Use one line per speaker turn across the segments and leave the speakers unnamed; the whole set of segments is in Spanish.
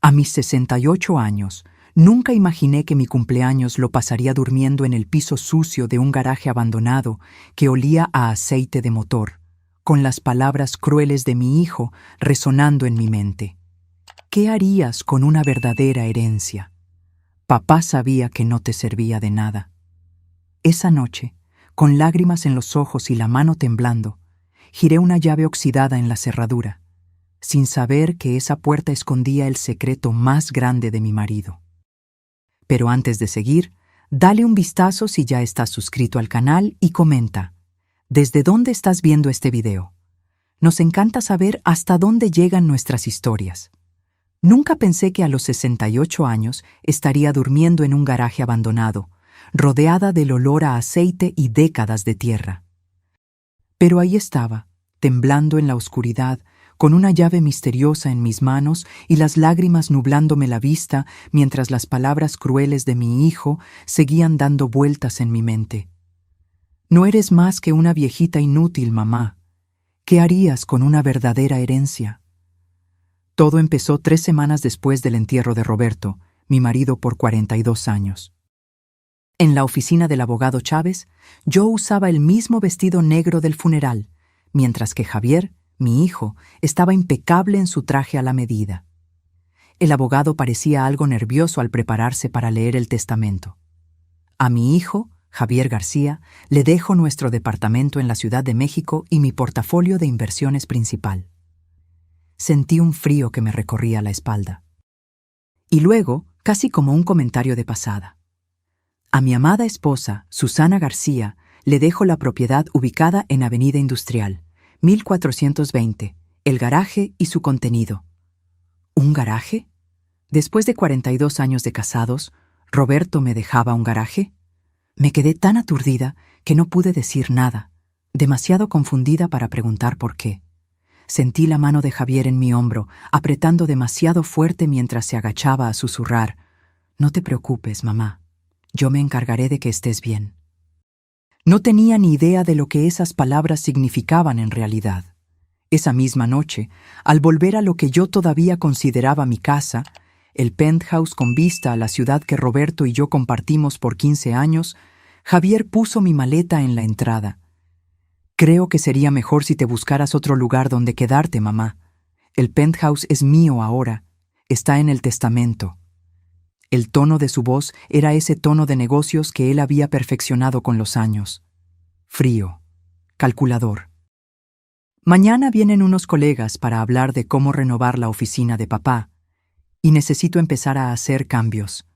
A mis 68 años, nunca imaginé que mi cumpleaños lo pasaría durmiendo en el piso sucio de un garaje abandonado que olía a aceite de motor, con las palabras crueles de mi hijo resonando en mi mente. ¿Qué harías con una verdadera herencia? Papá sabía que no te servía de nada. Esa noche, con lágrimas en los ojos y la mano temblando, giré una llave oxidada en la cerradura, sin saber que esa puerta escondía el secreto más grande de mi marido. Pero antes de seguir, dale un vistazo si ya estás suscrito al canal y comenta, ¿desde dónde estás viendo este video? Nos encanta saber hasta dónde llegan nuestras historias. Nunca pensé que a los 68 años estaría durmiendo en un garaje abandonado, rodeada del olor a aceite y décadas de tierra. Pero ahí estaba, temblando en la oscuridad, con una llave misteriosa en mis manos y las lágrimas nublándome la vista mientras las palabras crueles de mi hijo seguían dando vueltas en mi mente. No eres más que una viejita inútil, mamá. ¿Qué harías con una verdadera herencia? Todo empezó 3 semanas después del entierro de Roberto, mi marido por 42 años. En la oficina del abogado Chávez, yo usaba el mismo vestido negro del funeral, mientras que Javier, mi hijo, estaba impecable en su traje a la medida. El abogado parecía algo nervioso al prepararse para leer el testamento. A mi hijo, Javier García, le dejo nuestro departamento en la Ciudad de México y mi portafolio de inversiones principal. Sentí un frío que me recorría la espalda. Y luego, casi como un comentario de pasada. A mi amada esposa, Susana García, le dejo la propiedad ubicada en Avenida Industrial, 1420, el garaje y su contenido. ¿Un garaje? Después de 42 años de casados, ¿Roberto me dejaba un garaje? Me quedé tan aturdida que no pude decir nada, demasiado confundida para preguntar por qué. Sentí la mano de Javier en mi hombro, apretando demasiado fuerte mientras se agachaba a susurrar, «No te preocupes, mamá. Yo me encargaré de que estés bien». No tenía ni idea de lo que esas palabras significaban en realidad. Esa misma noche, al volver a lo que yo todavía consideraba mi casa, el penthouse con vista a la ciudad que Roberto y yo compartimos por 15 años, Javier puso mi maleta en la entrada. «Creo que sería mejor si te buscaras otro lugar donde quedarte, mamá. El penthouse es mío ahora. Está en el testamento». El tono de su voz era ese tono de negocios que él había perfeccionado con los años. Frío, calculador. Mañana vienen unos colegas para hablar de cómo renovar la oficina de papá, y necesito empezar a hacer cambios.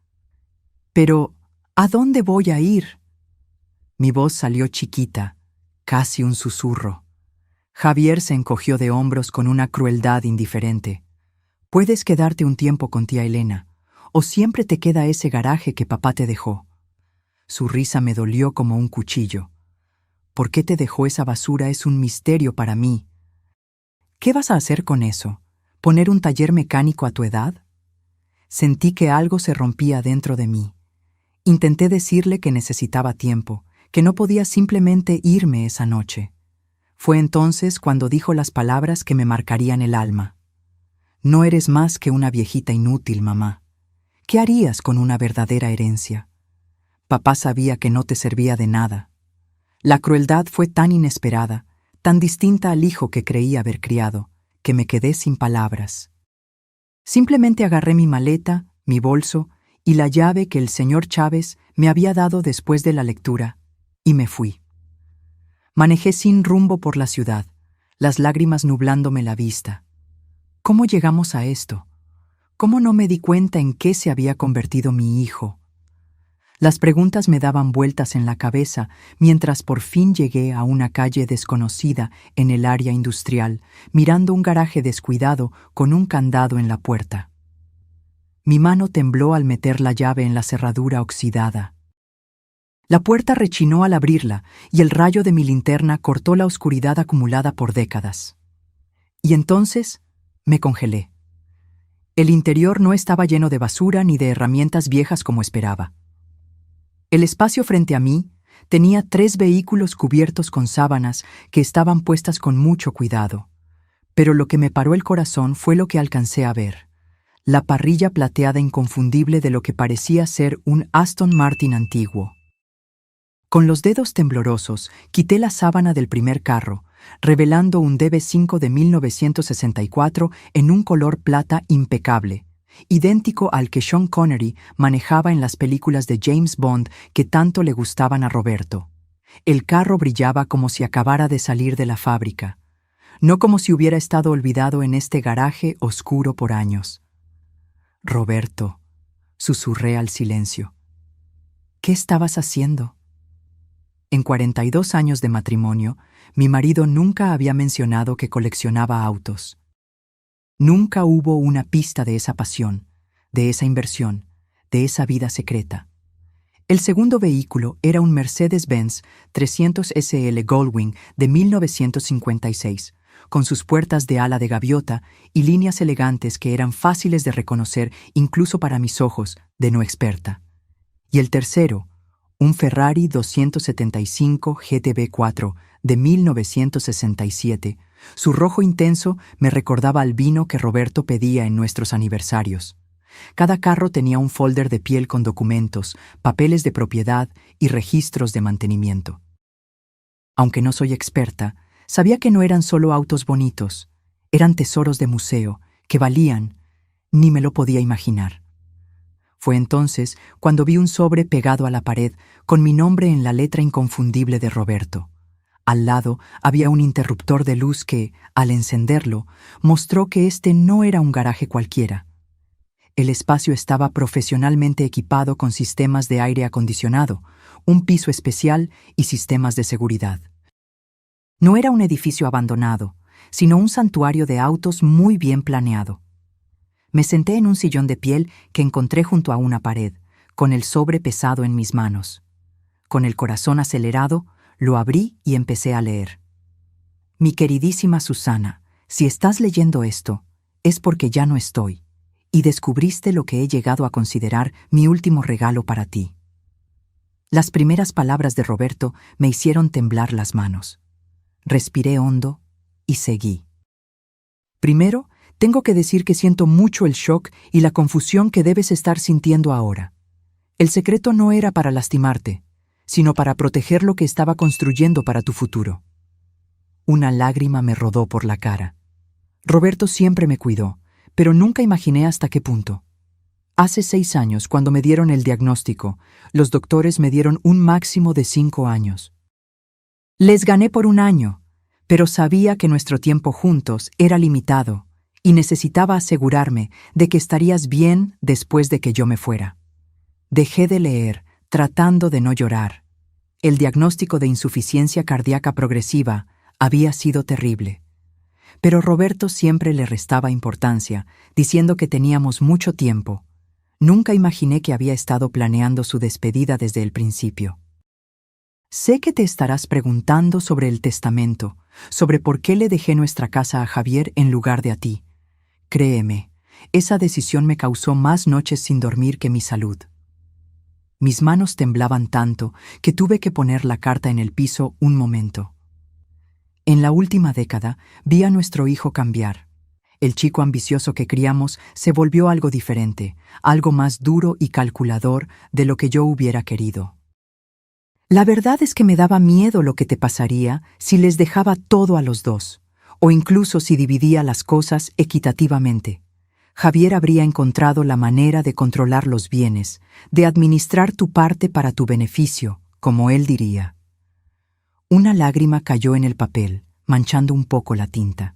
Pero, ¿a dónde voy a ir? Mi voz salió chiquita, casi un susurro. Javier se encogió de hombros con una crueldad indiferente. Puedes quedarte un tiempo con tía Elena, o siempre te queda ese garaje que papá te dejó. Su risa me dolió como un cuchillo. ¿Por qué te dejó esa basura? Es un misterio para mí. ¿Qué vas a hacer con eso? ¿Poner un taller mecánico a tu edad? Sentí que algo se rompía dentro de mí. Intenté decirle que necesitaba tiempo, que no podía simplemente irme esa noche. Fue entonces cuando dijo las palabras que me marcarían el alma. No eres más que una viejita inútil, mamá. ¿Qué harías con una verdadera herencia? Papá sabía que no te servía de nada. La crueldad fue tan inesperada, tan distinta al hijo que creía haber criado, que me quedé sin palabras. Simplemente agarré mi maleta, mi bolso y la llave que el señor Chávez me había dado después de la lectura, y me fui. Manejé sin rumbo por la ciudad, las lágrimas nublándome la vista. ¿Cómo llegamos a esto? ¿Cómo no me di cuenta en qué se había convertido mi hijo? Las preguntas me daban vueltas en la cabeza mientras por fin llegué a una calle desconocida en el área industrial, mirando un garaje descuidado con un candado en la puerta. Mi mano tembló al meter la llave en la cerradura oxidada. La puerta rechinó al abrirla y el rayo de mi linterna cortó la oscuridad acumulada por décadas. Y entonces me congelé. El interior no estaba lleno de basura ni de herramientas viejas como esperaba. El espacio frente a mí tenía 3 vehículos cubiertos con sábanas que estaban puestas con mucho cuidado. Pero lo que me paró el corazón fue lo que alcancé a ver: la parrilla plateada inconfundible de lo que parecía ser un Aston Martin antiguo. Con los dedos temblorosos, quité la sábana del primer carro, revelando un DB5 de 1964 en un color plata impecable, idéntico al que Sean Connery manejaba en las películas de James Bond que tanto le gustaban a Roberto. El carro brillaba como si acabara de salir de la fábrica, no como si hubiera estado olvidado en este garaje oscuro por años. Roberto, susurré al silencio. ¿Qué estabas haciendo? En 42 años de matrimonio, mi marido nunca había mencionado que coleccionaba autos. Nunca hubo una pista de esa pasión, de esa inversión, de esa vida secreta. El segundo vehículo era un Mercedes-Benz 300 SL Goldwing de 1956, con sus puertas de ala de gaviota y líneas elegantes que eran fáciles de reconocer incluso para mis ojos de no experta. Y el tercero, un Ferrari 275 GTB4 de 1967, su rojo intenso me recordaba al vino que Roberto pedía en nuestros aniversarios. Cada carro tenía un folder de piel con documentos, papeles de propiedad y registros de mantenimiento. Aunque no soy experta, sabía que no eran solo autos bonitos, eran tesoros de museo que valían, ni me lo podía imaginar. Fue entonces cuando vi un sobre pegado a la pared con mi nombre en la letra inconfundible de Roberto. Al lado había un interruptor de luz que, al encenderlo, mostró que este no era un garaje cualquiera. El espacio estaba profesionalmente equipado con sistemas de aire acondicionado, un piso especial y sistemas de seguridad. No era un edificio abandonado, sino un santuario de autos muy bien planeado. Me senté en un sillón de piel que encontré junto a una pared, con el sobre pesado en mis manos. Con el corazón acelerado, lo abrí y empecé a leer. Mi queridísima Susana, si estás leyendo esto, es porque ya no estoy, y descubriste lo que he llegado a considerar mi último regalo para ti. Las primeras palabras de Roberto me hicieron temblar las manos. Respiré hondo y seguí. Primero, tengo que decir que siento mucho el shock y la confusión que debes estar sintiendo ahora. El secreto no era para lastimarte, sino para proteger lo que estaba construyendo para tu futuro. Una lágrima me rodó por la cara. Roberto siempre me cuidó, pero nunca imaginé hasta qué punto. Hace 6 años, cuando me dieron el diagnóstico, los doctores me dieron un máximo de 5 años. Les gané por 1 año, pero sabía que nuestro tiempo juntos era limitado y necesitaba asegurarme de que estarías bien después de que yo me fuera. Dejé de leer, tratando de no llorar. El diagnóstico de insuficiencia cardíaca progresiva había sido terrible. Pero Roberto siempre le restaba importancia, diciendo que teníamos mucho tiempo. Nunca imaginé que había estado planeando su despedida desde el principio. Sé que te estarás preguntando sobre el testamento, sobre por qué le dejé nuestra casa a Javier en lugar de a ti. Créeme, esa decisión me causó más noches sin dormir que mi salud. Mis manos temblaban tanto que tuve que poner la carta en el piso un momento. En la última década vi a nuestro hijo cambiar. El chico ambicioso que criamos se volvió algo diferente, algo más duro y calculador de lo que yo hubiera querido. La verdad es que me daba miedo lo que te pasaría si les dejaba todo a los dos, o incluso si dividía las cosas equitativamente. Javier habría encontrado la manera de controlar los bienes, de administrar tu parte para tu beneficio, como él diría. Una lágrima cayó en el papel, manchando un poco la tinta.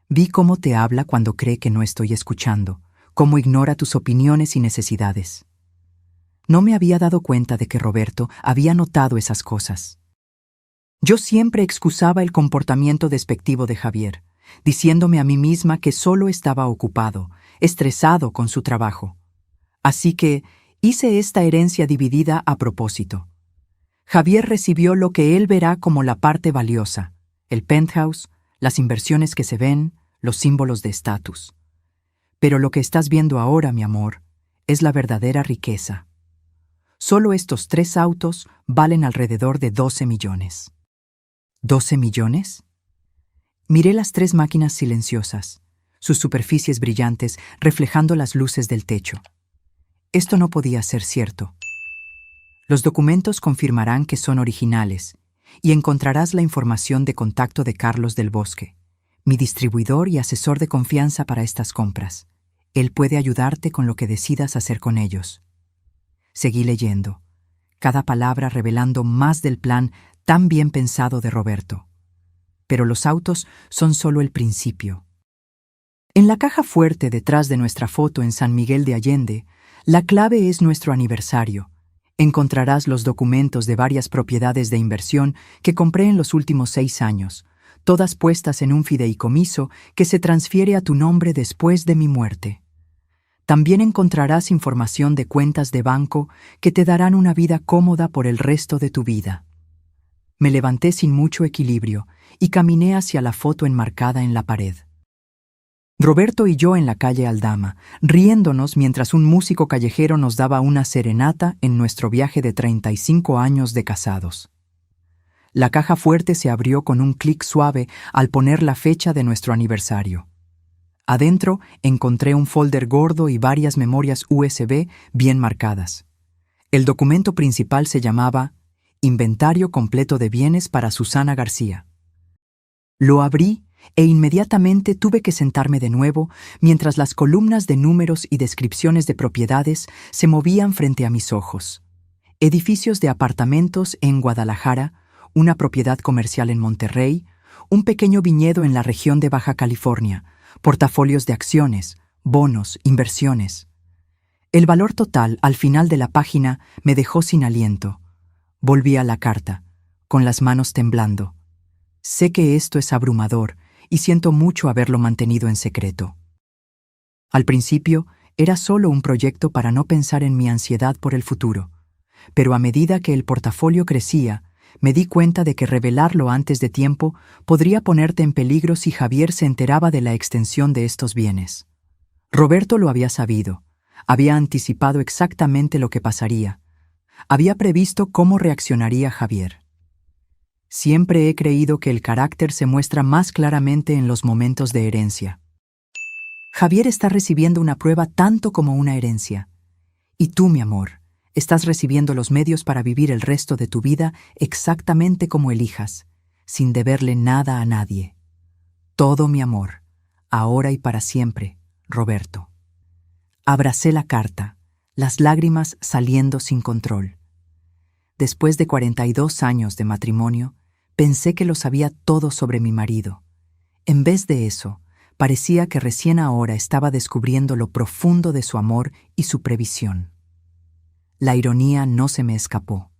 Vi cómo te habla cuando cree que no estoy escuchando, cómo ignora tus opiniones y necesidades. No me había dado cuenta de que Roberto había notado esas cosas. Yo siempre excusaba el comportamiento despectivo de Javier, diciéndome a mí misma que solo estaba ocupado, estresado con su trabajo. Así que hice esta herencia dividida a propósito. Javier recibió lo que él verá como la parte valiosa, el penthouse, las inversiones que se ven, los símbolos de estatus. Pero lo que estás viendo ahora, mi amor, es la verdadera riqueza. Solo estos 3 autos valen alrededor de 12 millones. ¿12 millones? Miré las 3 máquinas silenciosas, sus superficies brillantes reflejando las luces del techo. Esto no podía ser cierto. Los documentos confirmarán que son originales y encontrarás la información de contacto de Carlos del Bosque, mi distribuidor y asesor de confianza para estas compras. Él puede ayudarte con lo que decidas hacer con ellos. Seguí leyendo, cada palabra revelando más del plan tan bien pensado de Roberto. Pero los autos son solo el principio. En la caja fuerte detrás de nuestra foto en San Miguel de Allende, la clave es nuestro aniversario. Encontrarás los documentos de varias propiedades de inversión que compré en los últimos 6 años, todas puestas en un fideicomiso que se transfiere a tu nombre después de mi muerte. También encontrarás información de cuentas de banco que te darán una vida cómoda por el resto de tu vida. Me levanté sin mucho equilibrio y caminé hacia la foto enmarcada en la pared. Roberto y yo en la calle Aldama, riéndonos mientras un músico callejero nos daba una serenata en nuestro viaje de 35 años de casados. La caja fuerte se abrió con un clic suave al poner la fecha de nuestro aniversario. Adentro encontré un folder gordo y varias memorias USB bien marcadas. El documento principal se llamaba Inventario completo de bienes para Susana García. Lo abrí e inmediatamente tuve que sentarme de nuevo mientras las columnas de números y descripciones de propiedades se movían frente a mis ojos. Edificios de apartamentos en Guadalajara, una propiedad comercial en Monterrey, un pequeño viñedo en la región de Baja California, portafolios de acciones, bonos, inversiones. El valor total al final de la página me dejó sin aliento. Volví a la carta, con las manos temblando. Sé que esto es abrumador y siento mucho haberlo mantenido en secreto. Al principio, era solo un proyecto para no pensar en mi ansiedad por el futuro, pero a medida que el portafolio crecía, me di cuenta de que revelarlo antes de tiempo podría ponerte en peligro si Javier se enteraba de la extensión de estos bienes. Roberto lo había sabido, había anticipado exactamente lo que pasaría, había previsto cómo reaccionaría Javier. Siempre he creído que el carácter se muestra más claramente en los momentos de herencia. Javier está recibiendo una prueba tanto como una herencia. Y tú, mi amor, estás recibiendo los medios para vivir el resto de tu vida exactamente como elijas, sin deberle nada a nadie. Todo mi amor, ahora y para siempre, Roberto. Abracé la carta, las lágrimas saliendo sin control. Después de 42 años de matrimonio, pensé que lo sabía todo sobre mi marido. En vez de eso, parecía que recién ahora estaba descubriendo lo profundo de su amor y su previsión. La ironía no se me escapó.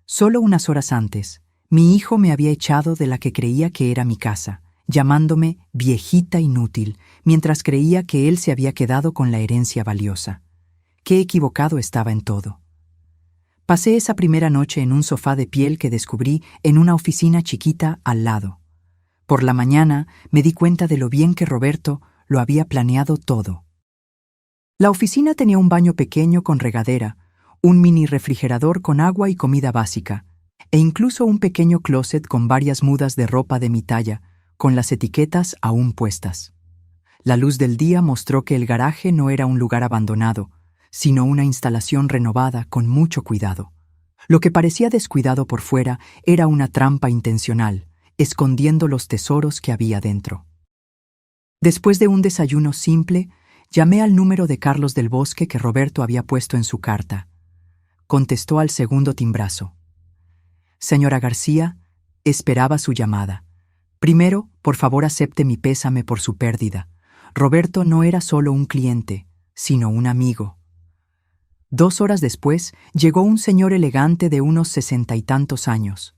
Solo unas horas antes, mi hijo me había echado de la que creía que era mi casa, llamándome viejita inútil, mientras creía que él se había quedado con la herencia valiosa. Qué equivocado estaba en todo. Pasé esa primera noche en un sofá de piel que descubrí en una oficina chiquita al lado. Por la mañana me di cuenta de lo bien que Roberto lo había planeado todo. La oficina tenía un baño pequeño con regadera, un mini refrigerador con agua y comida básica, e incluso un pequeño closet con varias mudas de ropa de mi talla, con las etiquetas aún puestas. La luz del día mostró que el garaje no era un lugar abandonado, sino una instalación renovada con mucho cuidado. Lo que parecía descuidado por fuera era una trampa intencional, escondiendo los tesoros que había dentro. Después de un desayuno simple, llamé al número de Carlos del Bosque que Roberto había puesto en su carta. Contestó al segundo timbrazo. Señora García, esperaba su llamada. Primero, por favor acepte mi pésame por su pérdida. Roberto no era solo un cliente, sino un amigo. 2 horas después, llegó un señor elegante de unos 60 y tantos años.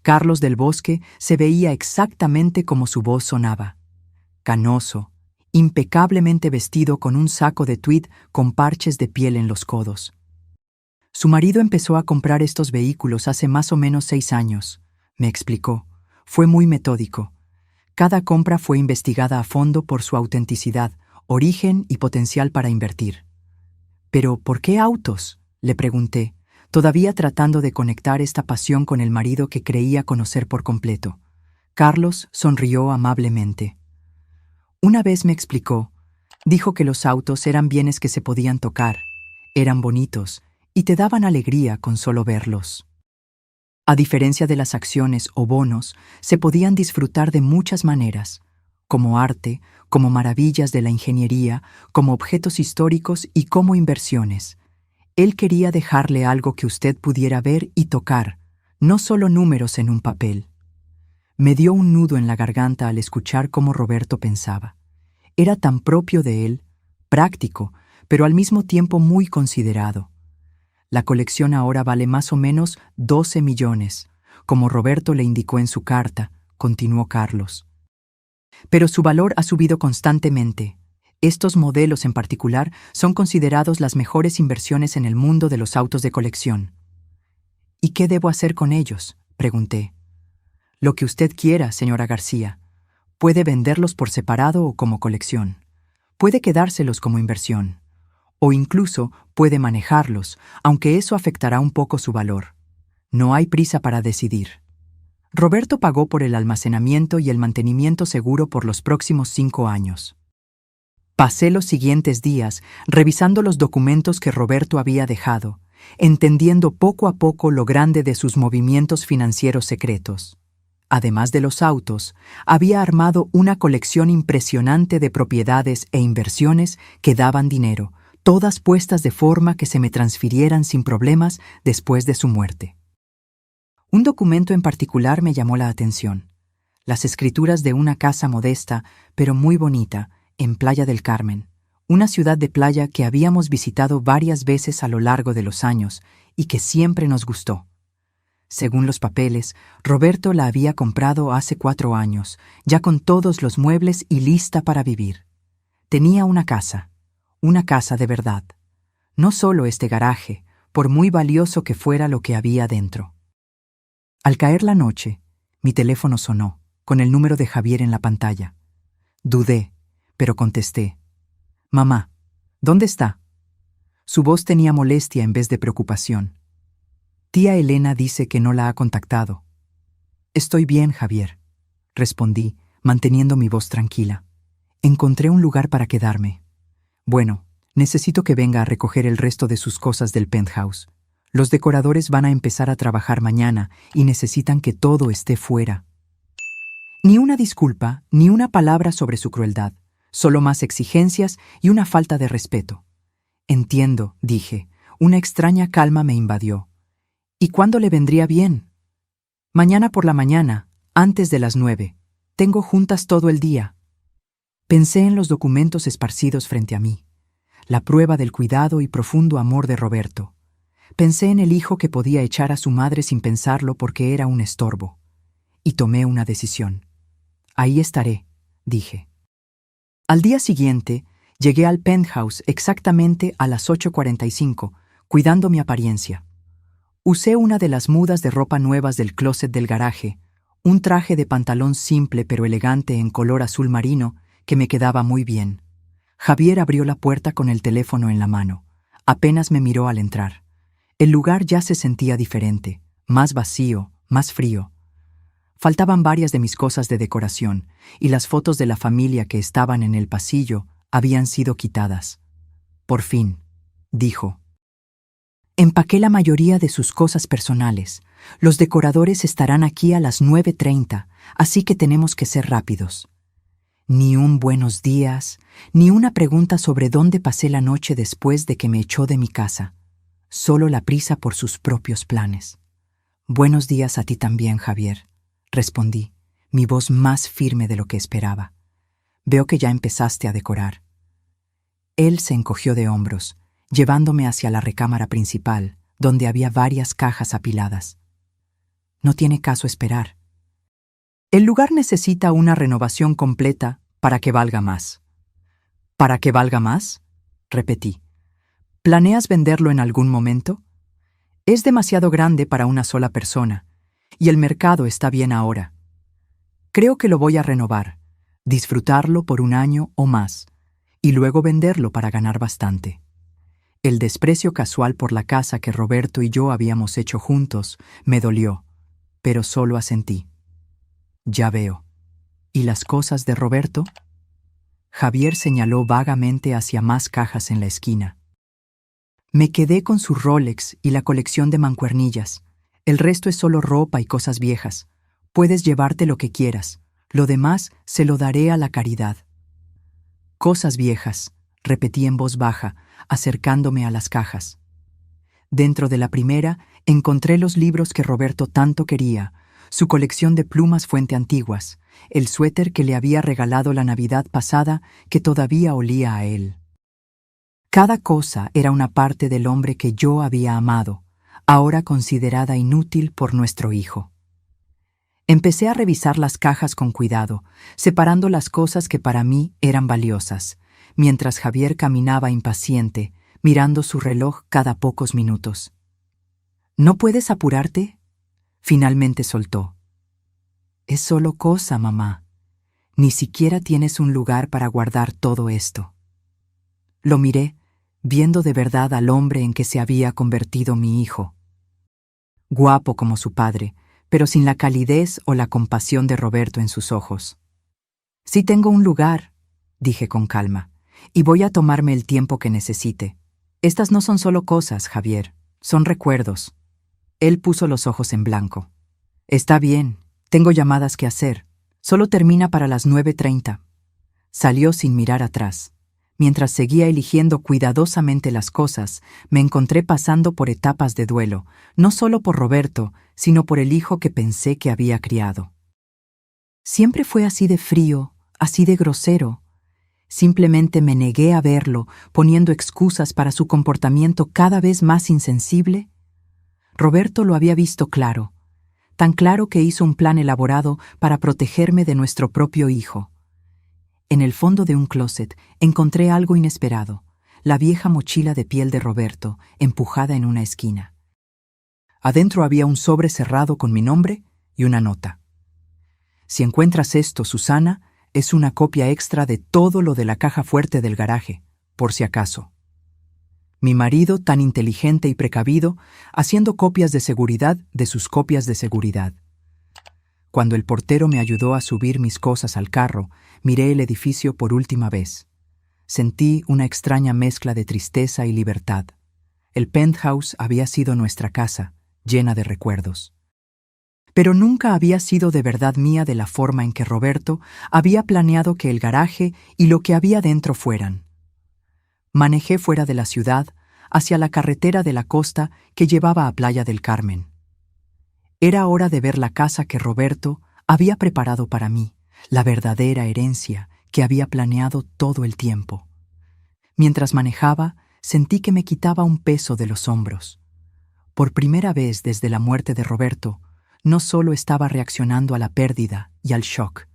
Carlos del Bosque se veía exactamente como su voz sonaba. Canoso, impecablemente vestido con un saco de tweed con parches de piel en los codos. Su marido empezó a comprar estos vehículos hace más o menos 6 años, me explicó. Fue muy metódico. Cada compra fue investigada a fondo por su autenticidad, origen y potencial para invertir. «¿Pero por qué autos?», le pregunté, todavía tratando de conectar esta pasión con el marido que creía conocer por completo. Carlos sonrió amablemente. Una vez me explicó, dijo que los autos eran bienes que se podían tocar, eran bonitos y te daban alegría con solo verlos. A diferencia de las acciones o bonos, se podían disfrutar de muchas maneras, como arte, como maravillas de la ingeniería, como objetos históricos y como inversiones. Él quería dejarle algo que usted pudiera ver y tocar, no solo números en un papel. Me dio un nudo en la garganta al escuchar cómo Roberto pensaba. Era tan propio de él, práctico, pero al mismo tiempo muy considerado. La colección ahora vale más o menos 12 millones, como Roberto le indicó en su carta, continuó Carlos. Pero su valor ha subido constantemente. Estos modelos en particular son considerados las mejores inversiones en el mundo de los autos de colección. ¿Y qué debo hacer con ellos?, pregunté. Lo que usted quiera, señora García. Puede venderlos por separado o como colección. Puede quedárselos como inversión. O incluso puede manejarlos, aunque eso afectará un poco su valor. No hay prisa para decidir. Roberto pagó por el almacenamiento y el mantenimiento seguro por los próximos 5 años. Pasé los siguientes días revisando los documentos que Roberto había dejado, entendiendo poco a poco lo grande de sus movimientos financieros secretos. Además de los autos, había armado una colección impresionante de propiedades e inversiones que daban dinero, todas puestas de forma que se me transfirieran sin problemas después de su muerte. Un documento en particular me llamó la atención: las escrituras de una casa modesta, pero muy bonita, en Playa del Carmen, una ciudad de playa que habíamos visitado varias veces a lo largo de los años y que siempre nos gustó. Según los papeles, Roberto la había comprado hace 4 años, ya con todos los muebles y lista para vivir. Tenía una casa de verdad. No solo este garaje, por muy valioso que fuera lo que había dentro. Al caer la noche, mi teléfono sonó, con el número de Javier en la pantalla. Dudé, pero contesté. «Mamá, ¿dónde está?» Su voz tenía molestia en vez de preocupación. «Tía Elena dice que no la ha contactado». «Estoy bien, Javier», respondí, manteniendo mi voz tranquila. «Encontré un lugar para quedarme. Bueno, necesito que venga a recoger el resto de sus cosas del penthouse. Los decoradores van a empezar a trabajar mañana y necesitan que todo esté fuera». Ni una disculpa, ni una palabra sobre su crueldad, solo más exigencias y una falta de respeto. «Entiendo», dije. Una extraña calma me invadió. «¿Y cuándo le vendría bien?» «Mañana por la mañana, antes de las 9. Tengo juntas todo el día». Pensé en los documentos esparcidos frente a mí, la prueba del cuidado y profundo amor de Roberto. Pensé en el hijo que podía echar a su madre sin pensarlo porque era un estorbo. Y tomé una decisión. «Ahí estaré», dije. Al día siguiente, llegué al penthouse exactamente a las 8:45, cuidando mi apariencia. Usé una de las mudas de ropa nuevas del closet del garaje, un traje de pantalón simple pero elegante en color azul marino que me quedaba muy bien. Javier abrió la puerta con el teléfono en la mano. Apenas me miró al entrar. El lugar ya se sentía diferente, más vacío, más frío. Faltaban varias de mis cosas de decoración, y las fotos de la familia que estaban en el pasillo habían sido quitadas. «Por fin», dijo. «Empaqué la mayoría de sus cosas personales. Los decoradores estarán aquí a las 9:30, así que tenemos que ser rápidos». Ni un buenos días, ni una pregunta sobre dónde pasé la noche después de que me echó de mi casa. Solo la prisa por sus propios planes. «Buenos días a ti también, Javier», respondí, mi voz más firme de lo que esperaba. «Veo que ya empezaste a decorar». Él se encogió de hombros, llevándome hacia la recámara principal, donde había varias cajas apiladas. «No tiene caso esperar. El lugar necesita una renovación completa para que valga más». «¿Para que valga más?», repetí. «¿Planeas venderlo en algún momento?» «Es demasiado grande para una sola persona, y el mercado está bien ahora. Creo que lo voy a renovar, disfrutarlo por 1 año o más, y luego venderlo para ganar bastante». El desprecio casual por la casa que Roberto y yo habíamos hecho juntos me dolió, pero solo asentí. «Ya veo. ¿Y las cosas de Roberto?» Javier señaló vagamente hacia más cajas en la esquina. Me quedé con su Rolex y la colección de mancuernillas. El resto es solo ropa y cosas viejas. Puedes llevarte lo que quieras. Lo demás se lo daré a la caridad. Cosas viejas, repetí en voz baja, acercándome a las cajas. Dentro de la primera encontré los libros que Roberto tanto quería, su colección de plumas fuente antiguas, el suéter que le había regalado la Navidad pasada que todavía olía a él. Cada cosa era una parte del hombre que yo había amado, ahora considerada inútil por nuestro hijo. Empecé a revisar las cajas con cuidado, separando las cosas que para mí eran valiosas, mientras Javier caminaba impaciente, mirando su reloj cada pocos minutos. ¿No puedes apurarte? Finalmente soltó. Es solo cosa, mamá. Ni siquiera tienes un lugar para guardar todo esto. Lo miré, viendo de verdad al hombre en que se había convertido mi hijo. Guapo como su padre, pero sin la calidez o la compasión de Roberto en sus ojos. Sí tengo un lugar, dije con calma, y voy a tomarme el tiempo que necesite. Estas no son solo cosas, Javier, son recuerdos. Él puso los ojos en blanco. Está bien, tengo llamadas que hacer. Solo termina para las 9:30. Salió sin mirar atrás. Mientras seguía eligiendo cuidadosamente las cosas, me encontré pasando por etapas de duelo, no solo por Roberto, sino por el hijo que pensé que había criado. Siempre fue así de frío, así de grosero. Simplemente me negué a verlo, poniendo excusas para su comportamiento cada vez más insensible. Roberto lo había visto claro, tan claro que hizo un plan elaborado para protegerme de nuestro propio hijo. En el fondo de un closet encontré algo inesperado, la vieja mochila de piel de Roberto, empujada en una esquina. Adentro había un sobre cerrado con mi nombre y una nota. Si encuentras esto, Susana, es una copia extra de todo lo de la caja fuerte del garaje, por si acaso. Mi marido, tan inteligente y precavido, haciendo copias de seguridad de sus copias de seguridad. Cuando el portero me ayudó a subir mis cosas al carro, miré el edificio por última vez. Sentí una extraña mezcla de tristeza y libertad. El penthouse había sido nuestra casa, llena de recuerdos. Pero nunca había sido de verdad mía de la forma en que Roberto había planeado que el garaje y lo que había dentro fueran. Manejé fuera de la ciudad, hacia la carretera de la costa que llevaba a Playa del Carmen. Era hora de ver la casa que Roberto había preparado para mí, la verdadera herencia que había planeado todo el tiempo. Mientras manejaba, sentí que me quitaba un peso de los hombros. Por primera vez desde la muerte de Roberto, no solo estaba reaccionando a la pérdida y al shock.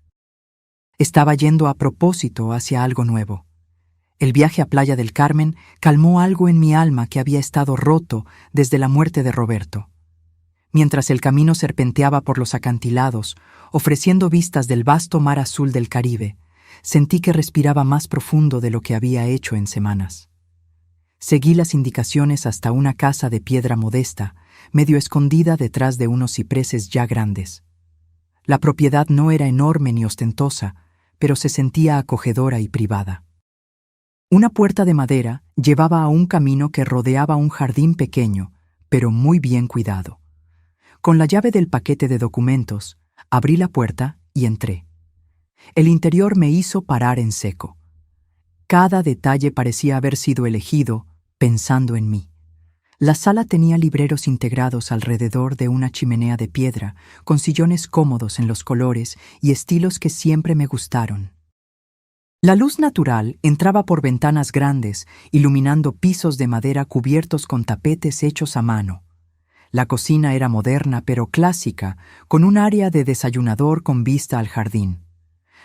Estaba yendo a propósito hacia algo nuevo. El viaje a Playa del Carmen calmó algo en mi alma que había estado roto desde la muerte de Roberto. Mientras el camino serpenteaba por los acantilados, ofreciendo vistas del vasto mar azul del Caribe, sentí que respiraba más profundo de lo que había hecho en semanas. Seguí las indicaciones hasta una casa de piedra modesta, medio escondida detrás de unos cipreses ya grandes. La propiedad no era enorme ni ostentosa, pero se sentía acogedora y privada. Una puerta de madera llevaba a un camino que rodeaba un jardín pequeño, pero muy bien cuidado. Con la llave del paquete de documentos, abrí la puerta y entré. El interior me hizo parar en seco. Cada detalle parecía haber sido elegido pensando en mí. La sala tenía libreros integrados alrededor de una chimenea de piedra, con sillones cómodos en los colores y estilos que siempre me gustaron. La luz natural entraba por ventanas grandes, iluminando pisos de madera cubiertos con tapetes hechos a mano. La cocina era moderna pero clásica, con un área de desayunador con vista al jardín.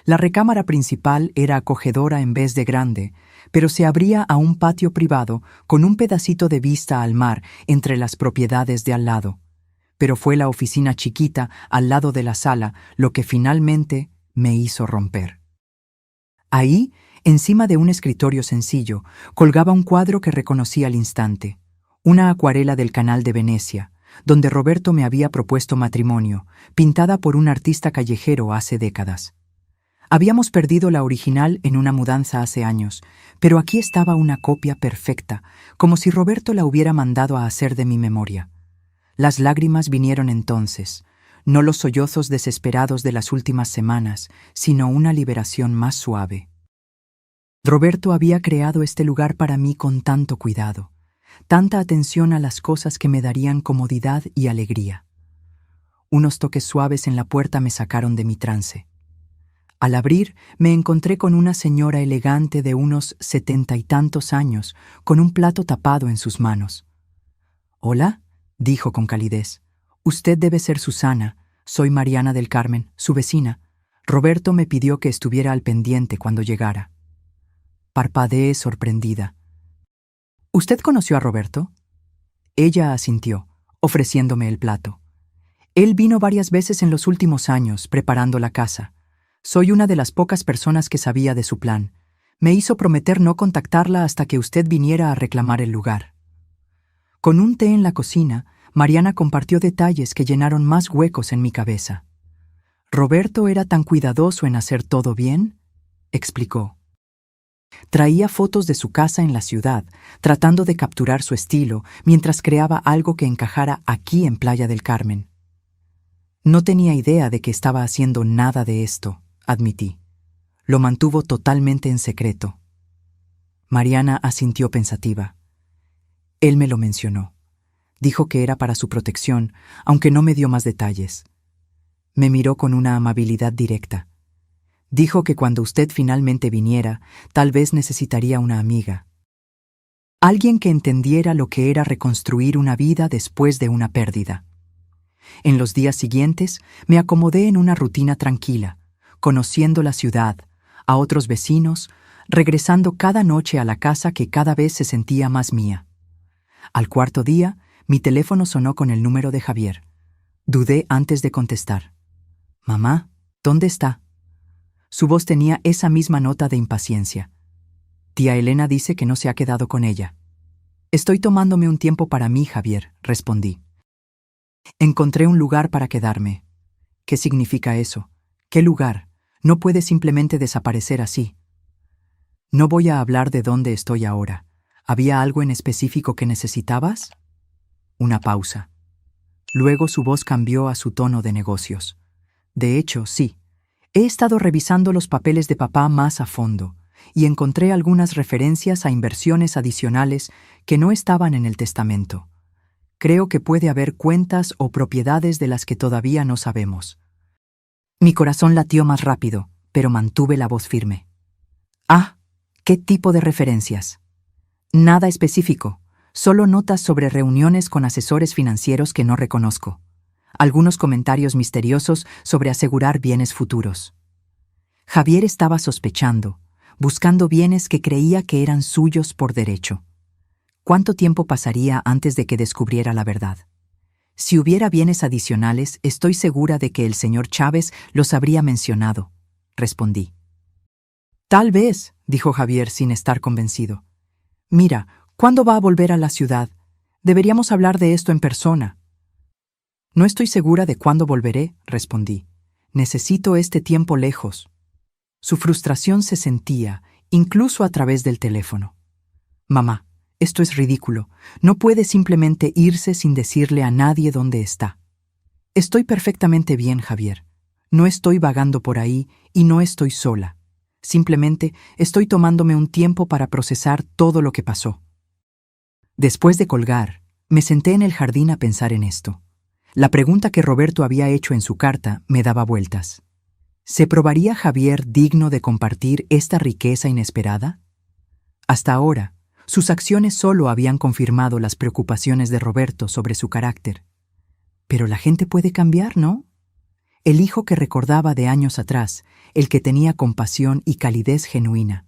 La recámara principal era acogedora en vez de grande, pero se abría a un patio privado con un pedacito de vista al mar entre las propiedades de al lado. Pero fue la oficina chiquita al lado de la sala lo que finalmente me hizo romper. Ahí, encima de un escritorio sencillo, colgaba un cuadro que reconocí al instante, una acuarela del Canal de Venecia, donde Roberto me había propuesto matrimonio, pintada por un artista callejero hace décadas. Habíamos perdido la original en una mudanza hace años, pero aquí estaba una copia perfecta, como si Roberto la hubiera mandado a hacer de mi memoria. Las lágrimas vinieron entonces, no los sollozos desesperados de las últimas semanas, sino una liberación más suave. Roberto había creado este lugar para mí con tanto cuidado, tanta atención a las cosas que me darían comodidad y alegría. Unos toques suaves en la puerta me sacaron de mi trance. Al abrir, me encontré con una señora elegante de unos 70 y tantos años, con un plato tapado en sus manos. «Hola», dijo con calidez. «Usted debe ser Susana. Soy Mariana del Carmen, su vecina. Roberto me pidió que estuviera al pendiente cuando llegara». Parpadeé sorprendida. «¿Usted conoció a Roberto?» Ella asintió, ofreciéndome el plato. «Él vino varias veces en los últimos años, preparando la casa. Soy una de las pocas personas que sabía de su plan. Me hizo prometer no contactarla hasta que usted viniera a reclamar el lugar». Con un té en la cocina, Mariana compartió detalles que llenaron más huecos en mi cabeza. «¿Roberto era tan cuidadoso en hacer todo bien?», explicó. Traía fotos de su casa en la ciudad, tratando de capturar su estilo, mientras creaba algo que encajara aquí en Playa del Carmen. «No tenía idea de que estaba haciendo nada de esto», admití. «Lo mantuvo totalmente en secreto». Mariana asintió pensativa. «Él me lo mencionó. Dijo que era para su protección, aunque no me dio más detalles. Me miró con una amabilidad directa. Dijo que cuando usted finalmente viniera, tal vez necesitaría una amiga. Alguien que entendiera lo que era reconstruir una vida después de una pérdida». En los días siguientes, me acomodé en una rutina tranquila, conociendo la ciudad, a otros vecinos, regresando cada noche a la casa que cada vez se sentía más mía. Al cuarto día, mi teléfono sonó con el número de Javier. Dudé antes de contestar. «Mamá, ¿dónde está?». Su voz tenía esa misma nota de impaciencia. «Tía Elena dice que no se ha quedado con ella». «Estoy tomándome un tiempo para mí, Javier», respondí. «Encontré un lugar para quedarme». «¿Qué significa eso? ¿Qué lugar? No puede simplemente desaparecer así». «No voy a hablar de dónde estoy ahora. ¿Había algo en específico que necesitabas?». Una pausa. Luego su voz cambió a su tono de negocios. «De hecho, sí. He estado revisando los papeles de papá más a fondo y encontré algunas referencias a inversiones adicionales que no estaban en el testamento. Creo que puede haber cuentas o propiedades de las que todavía no sabemos». Mi corazón latió más rápido, pero mantuve la voz firme. «Ah, ¿qué tipo de referencias?». «Nada específico, solo notas sobre reuniones con asesores financieros que no reconozco. Algunos comentarios misteriosos sobre asegurar bienes futuros». Javier estaba sospechando, buscando bienes que creía que eran suyos por derecho. ¿Cuánto tiempo pasaría antes de que descubriera la verdad? Si hubiera bienes adicionales, estoy segura de que el señor Chávez los habría mencionado, respondí. «Tal vez», dijo Javier sin estar convencido. «Mira, ¿cuándo va a volver a la ciudad? Deberíamos hablar de esto en persona». «No estoy segura de cuándo volveré», respondí. «Necesito este tiempo lejos». Su frustración se sentía, incluso a través del teléfono. «Mamá, esto es ridículo. No puede simplemente irse sin decirle a nadie dónde está». «Estoy perfectamente bien, Javier. No estoy vagando por ahí y no estoy sola. Simplemente estoy tomándome un tiempo para procesar todo lo que pasó». Después de colgar, me senté en el jardín a pensar en esto. La pregunta que Roberto había hecho en su carta me daba vueltas. ¿Se probaría Javier digno de compartir esta riqueza inesperada? Hasta ahora, sus acciones solo habían confirmado las preocupaciones de Roberto sobre su carácter. Pero la gente puede cambiar, ¿no? El hijo que recordaba de años atrás, el que tenía compasión y calidez genuina.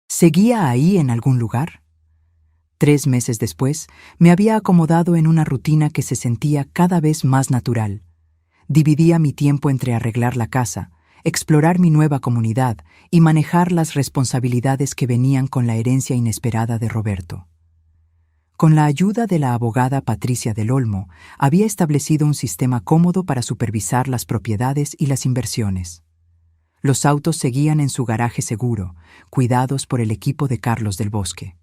¿Seguía ahí en algún lugar? 3 meses después, me había acomodado en una rutina que se sentía cada vez más natural. Dividía mi tiempo entre arreglar la casa, explorar mi nueva comunidad y manejar las responsabilidades que venían con la herencia inesperada de Roberto. Con la ayuda de la abogada Patricia del Olmo, había establecido un sistema cómodo para supervisar las propiedades y las inversiones. Los autos seguían en su garaje seguro, cuidados por el equipo de Carlos del Bosque.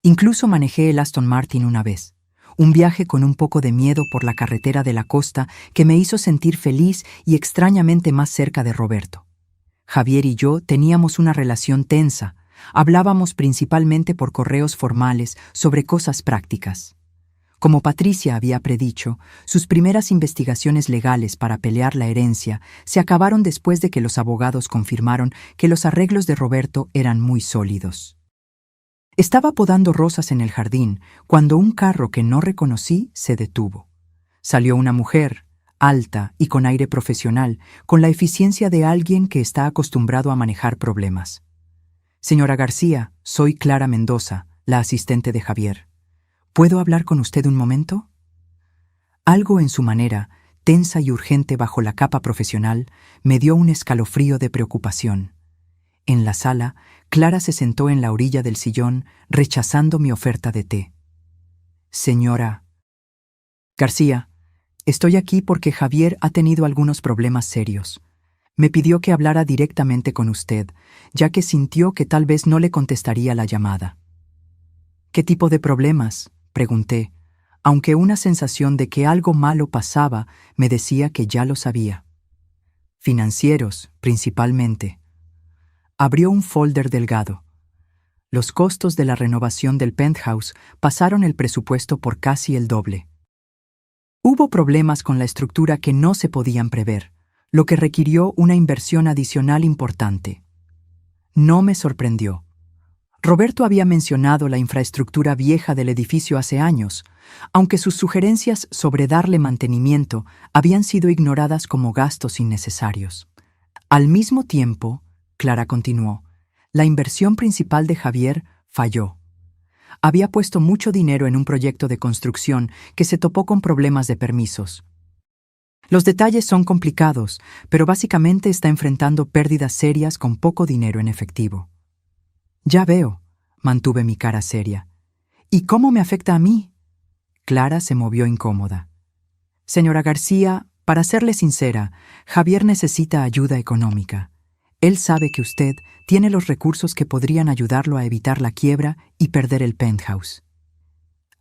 Incluso manejé el Aston Martin una vez, un viaje con un poco de miedo por la carretera de la costa que me hizo sentir feliz y extrañamente más cerca de Roberto. Javier y yo teníamos una relación tensa, hablábamos principalmente por correos formales sobre cosas prácticas. Como Patricia había predicho, sus primeras investigaciones legales para pelear la herencia se acabaron después de que los abogados confirmaron que los arreglos de Roberto eran muy sólidos. Estaba podando rosas en el jardín cuando un carro que no reconocí se detuvo. Salió una mujer, alta y con aire profesional, con la eficiencia de alguien que está acostumbrado a manejar problemas. Señora García, soy Clara Mendoza, la asistente de Javier. ¿Puedo hablar con usted un momento? Algo en su manera, tensa y urgente bajo la capa profesional, me dio un escalofrío de preocupación. En la sala, Clara se sentó en la orilla del sillón, rechazando mi oferta de té. Señora García, estoy aquí porque Javier ha tenido algunos problemas serios. Me pidió que hablara directamente con usted, ya que sintió que tal vez no le contestaría la llamada. ¿Qué tipo de problemas?, pregunté, aunque una sensación de que algo malo pasaba me decía que ya lo sabía. Financieros, principalmente. Abrió un folder delgado. Los costos de la renovación del penthouse pasaron el presupuesto por casi el doble. Hubo problemas con la estructura que no se podían prever, lo que requirió una inversión adicional importante. No me sorprendió. Roberto había mencionado la infraestructura vieja del edificio hace años, aunque sus sugerencias sobre darle mantenimiento habían sido ignoradas como gastos innecesarios. Al mismo tiempo, Clara continuó, la inversión principal de Javier falló. Había puesto mucho dinero en un proyecto de construcción que se topó con problemas de permisos. Los detalles son complicados, pero básicamente está enfrentando pérdidas serias con poco dinero en efectivo. Ya veo, mantuve mi cara seria. ¿Y cómo me afecta a mí? Clara se movió incómoda. Señora García, para serle sincera, Javier necesita ayuda económica. Él sabe que usted tiene los recursos que podrían ayudarlo a evitar la quiebra y perder el penthouse.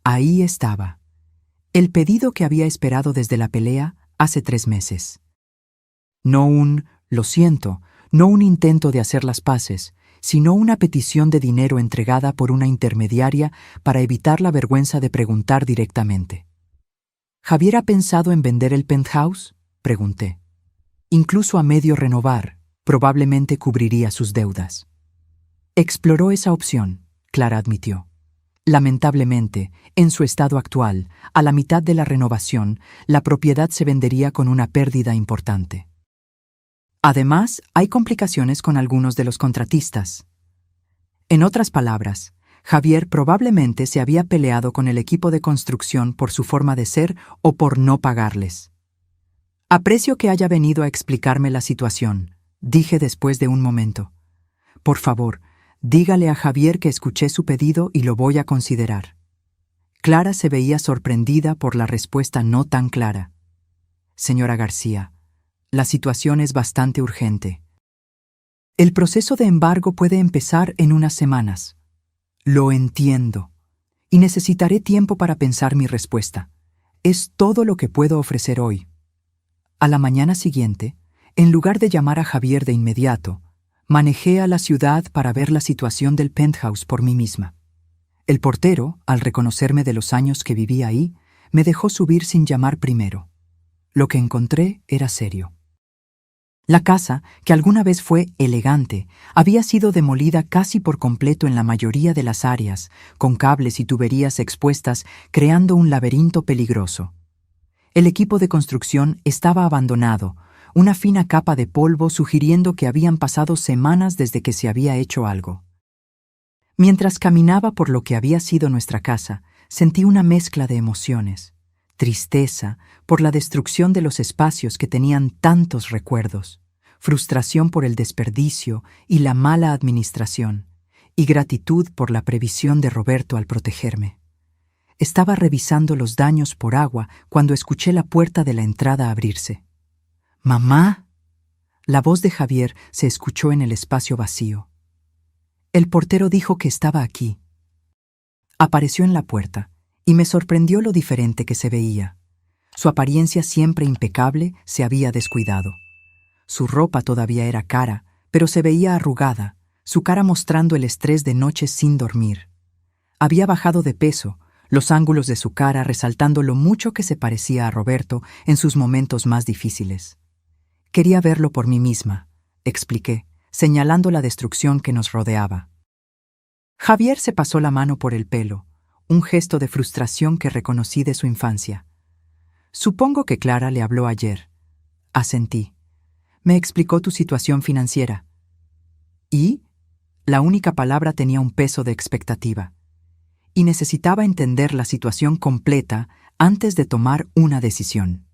Ahí estaba. El pedido que había esperado desde la pelea hace 3 meses. No lo siento, no un intento de hacer las paces, sino una petición de dinero entregada por una intermediaria para evitar la vergüenza de preguntar directamente. ¿Javier ha pensado en vender el penthouse?, pregunté. Incluso a medio renovar, probablemente cubriría sus deudas. Exploró esa opción, Clara admitió. Lamentablemente, en su estado actual, a la mitad de la renovación, la propiedad se vendería con una pérdida importante. Además, hay complicaciones con algunos de los contratistas. En otras palabras, Javier probablemente se había peleado con el equipo de construcción por su forma de ser o por no pagarles. Aprecio que haya venido a explicarme la situación, dije después de un momento. Por favor, dígale a Javier que escuché su pedido y lo voy a considerar. Clara se veía sorprendida por la respuesta no tan clara. Señora García, la situación es bastante urgente. El proceso de embargo puede empezar en unas semanas. Lo entiendo. Y necesitaré tiempo para pensar mi respuesta. Es todo lo que puedo ofrecer hoy. A la mañana siguiente, en lugar de llamar a Javier de inmediato, manejé a la ciudad para ver la situación del penthouse por mí misma. El portero, al reconocerme de los años que viví ahí, me dejó subir sin llamar primero. Lo que encontré era serio. La casa, que alguna vez fue elegante, había sido demolida casi por completo en la mayoría de las áreas, con cables y tuberías expuestas, creando un laberinto peligroso. El equipo de construcción estaba abandonado, una fina capa de polvo sugiriendo que habían pasado semanas desde que se había hecho algo. Mientras caminaba por lo que había sido nuestra casa, sentí una mezcla de emociones. Tristeza por la destrucción de los espacios que tenían tantos recuerdos, frustración por el desperdicio y la mala administración, y gratitud por la previsión de Roberto al protegerme. Estaba revisando los daños por agua cuando escuché la puerta de la entrada abrirse. «¡Mamá!». La voz de Javier se escuchó en el espacio vacío. El portero dijo que estaba aquí. Apareció en la puerta y me sorprendió lo diferente que se veía. Su apariencia siempre impecable se había descuidado. Su ropa todavía era cara, pero se veía arrugada, su cara mostrando el estrés de noches sin dormir. Había bajado de peso, los ángulos de su cara resaltando lo mucho que se parecía a Roberto en sus momentos más difíciles. Quería verlo por mí misma, expliqué, señalando la destrucción que nos rodeaba. Javier se pasó la mano por el pelo, un gesto de frustración que reconocí de su infancia. Supongo que Clara le habló ayer. Asentí. Me explicó tu situación financiera. ¿Y? La única palabra tenía un peso de expectativa. Y necesitaba entender la situación completa antes de tomar una decisión.